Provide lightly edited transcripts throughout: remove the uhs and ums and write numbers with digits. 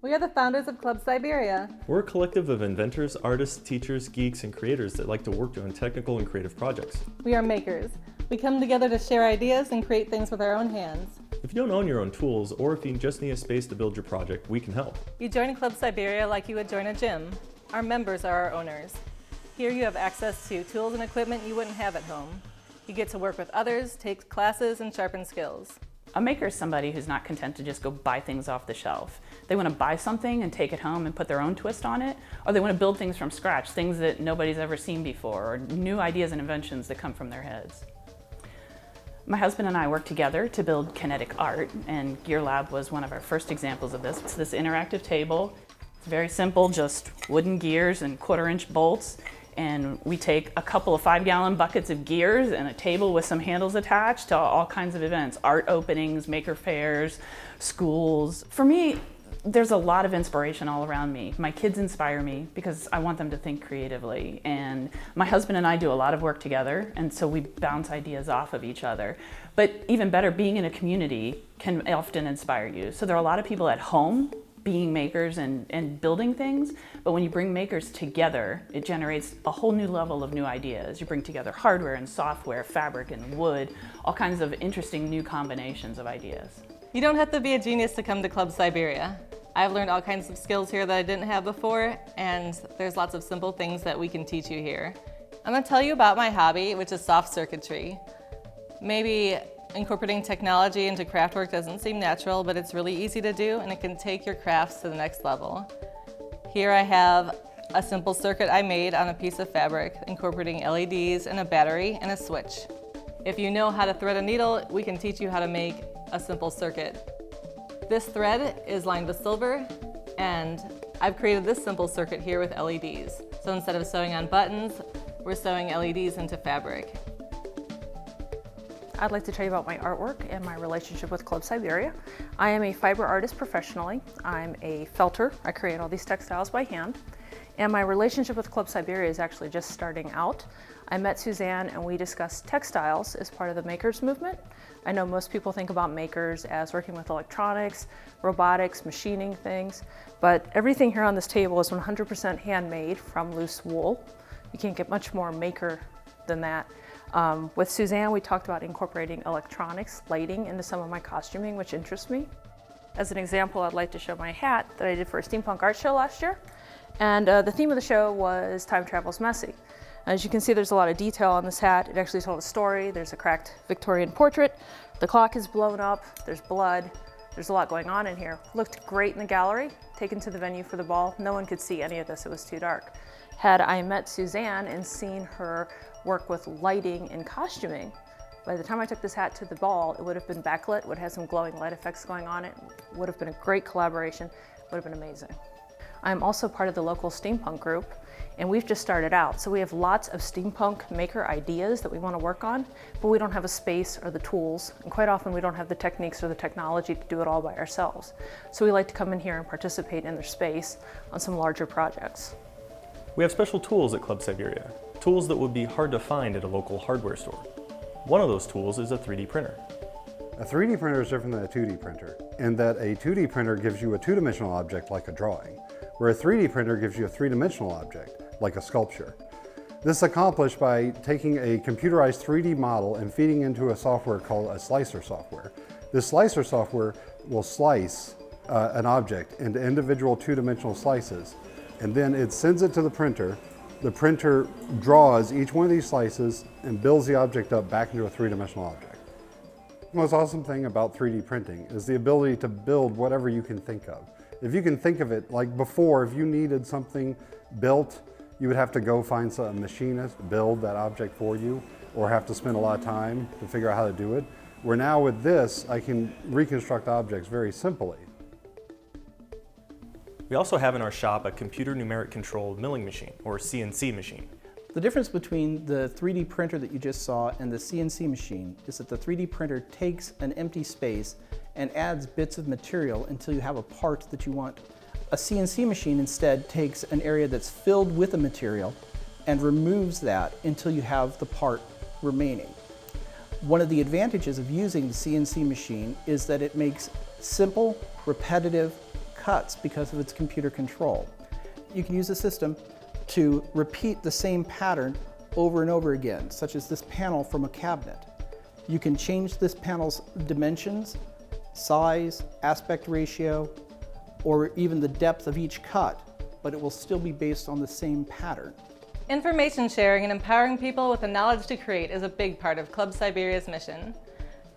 We are the founders of Club Cyberia. We're a collective of inventors, artists, teachers, geeks, and creators that like to work on technical and creative projects. We are makers. We come together to share ideas and create things with our own hands. If you don't own your own tools, or if you just need a space to build your project, we can help. You join Club Cyberia like you would join a gym. Our members are our owners. Here you have access to tools and equipment you wouldn't have at home. You get to work with others, take classes, and sharpen skills. A maker is somebody who's not content to just go buy things off the shelf. They want to buy something and take it home and put their own twist on it, or they want to build things from scratch, things that nobody's ever seen before, or new ideas and inventions that come from their heads. My husband and I worked together to build kinetic art, and Gear Lab was one of our first examples of this. It's this interactive table. It's very simple, just wooden gears and 1/4-inch bolts. And we take a couple of 5-gallon buckets of gears and a table with some handles attached to all kinds of events, art openings, maker fairs, schools. For me, there's a lot of inspiration all around me. My kids inspire me because I want them to think creatively. And my husband and I do a lot of work together, and so we bounce ideas off of each other. But even better, being in a community can often inspire you. So there are a lot of people at home being makers and building things, but when you bring makers together, it generates a whole new level of new ideas. You bring together hardware and software, fabric and wood, all kinds of interesting new combinations of ideas. You don't have to be a genius to come to Club Cyberia. I've learned all kinds of skills here that I didn't have before, and there's lots of simple things that we can teach you here. I'm going to tell you about my hobby, which is soft circuitry. Maybe incorporating technology into craft work doesn't seem natural, but it's really easy to do, and it can take your crafts to the next level. Here I have a simple circuit I made on a piece of fabric, incorporating LEDs and a battery and a switch. If you know how to thread a needle, we can teach you how to make a simple circuit. This thread is lined with silver, and I've created this simple circuit here with LEDs. So instead of sewing on buttons, we're sewing LEDs into fabric. I'd like to tell you about my artwork and my relationship with Club Cyberia. I am a fiber artist professionally. I'm a felter. I create all these textiles by hand. And my relationship with Club Cyberia is actually just starting out. I met Suzanne and we discussed textiles as part of the makers movement. I know most people think about makers as working with electronics, robotics, machining things, but everything here on this table is 100% handmade from loose wool. You can't get much more maker than that. With Suzanne, we talked about incorporating electronics, lighting into some of my costuming, which interests me. As an example, I'd like to show my hat that I did for a steampunk art show last year. And the theme of the show was Time Travel's Messy. As you can see, there's a lot of detail on this hat. It actually told a story. There's a cracked Victorian portrait. The clock is blown up. There's blood. There's a lot going on in here. Looked great in the gallery. Taken to the venue for the ball. No one could see any of this. It was too dark. Had I met Suzanne and seen her work with lighting and costuming, by the time I took this hat to the ball, it would have been backlit, would have some glowing light effects going on it, would have been a great collaboration, would have been amazing. I'm also part of the local steampunk group, and we've just started out, so we have lots of steampunk maker ideas that we want to work on, but we don't have a space or the tools, and quite often we don't have the techniques or the technology to do it all by ourselves. So we like to come in here and participate in their space on some larger projects. We have special tools at Club Cyberia, tools that would be hard to find at a local hardware store. One of those tools is a 3D printer. A 3D printer is different than a 2D printer, in that a 2D printer gives you a two-dimensional object like a drawing, where a 3D printer gives you a three-dimensional object like a sculpture. This is accomplished by taking a computerized 3D model and feeding into a software called a slicer software. This slicer software will slice an object into individual two-dimensional slices, and then it sends it to the printer. The printer draws each one of these slices and builds the object up back into a three-dimensional object. The most awesome thing about 3D printing is the ability to build whatever you can think of. If you can think of it, like before, if you needed something built, you would have to go find a machinist to build that object for you, or have to spend a lot of time to figure out how to do it. Where now with this, I can reconstruct objects very simply. We also have in our shop a computer numeric controlled milling machine, or CNC machine. The difference between the 3D printer that you just saw and the CNC machine is that the 3D printer takes an empty space and adds bits of material until you have a part that you want. A CNC machine instead takes an area that's filled with a material and removes that until you have the part remaining. One of the advantages of using the CNC machine is that it makes simple, repetitive, cuts because of its computer control. You can use the system to repeat the same pattern over and over again, such as this panel from a cabinet. You can change this panel's dimensions, size, aspect ratio, or even the depth of each cut, but it will still be based on the same pattern. Information sharing and empowering people with the knowledge to create is a big part of Club Cyberia's mission.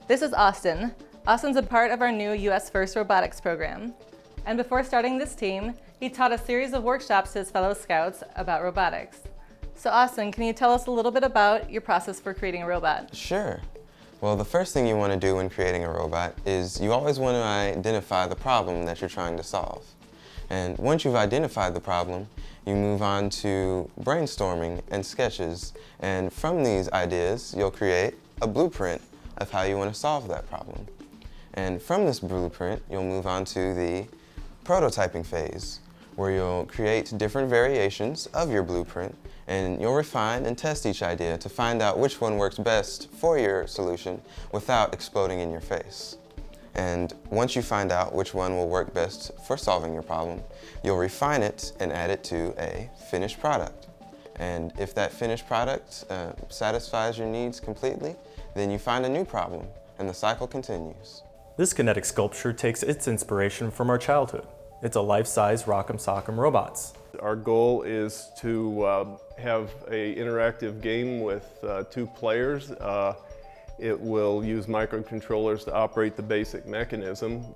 This is Austin. Austin's a part of our new US First Robotics program. And before starting this team, he taught a series of workshops to his fellow scouts about robotics. So Austin, can you tell us a little bit about your process for creating a robot? Sure. Well, the first thing you want to do when creating a robot is you always want to identify the problem that you're trying to solve. And once you've identified the problem, you move on to brainstorming and sketches. And from these ideas, you'll create a blueprint of how you want to solve that problem. And from this blueprint, you'll move on to the prototyping phase, where you'll create different variations of your blueprint, and you'll refine and test each idea to find out which one works best for your solution without exploding in your face. And once you find out which one will work best for solving your problem, you'll refine it and add it to a finished product. And if that finished product satisfies your needs completely, then you find a new problem, and the cycle continues. This kinetic sculpture takes its inspiration from our childhood. It's a life-size Rock'em Sock'em robots. Our goal is to have an interactive game with 2 players. It will use microcontrollers to operate the basic mechanism.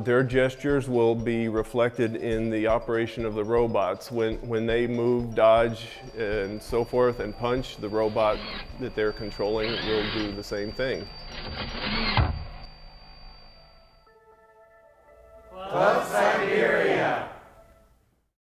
Their gestures will be reflected in the operation of the robots. When they move, dodge, and so forth, and punch, the robot that they're controlling will do the same thing.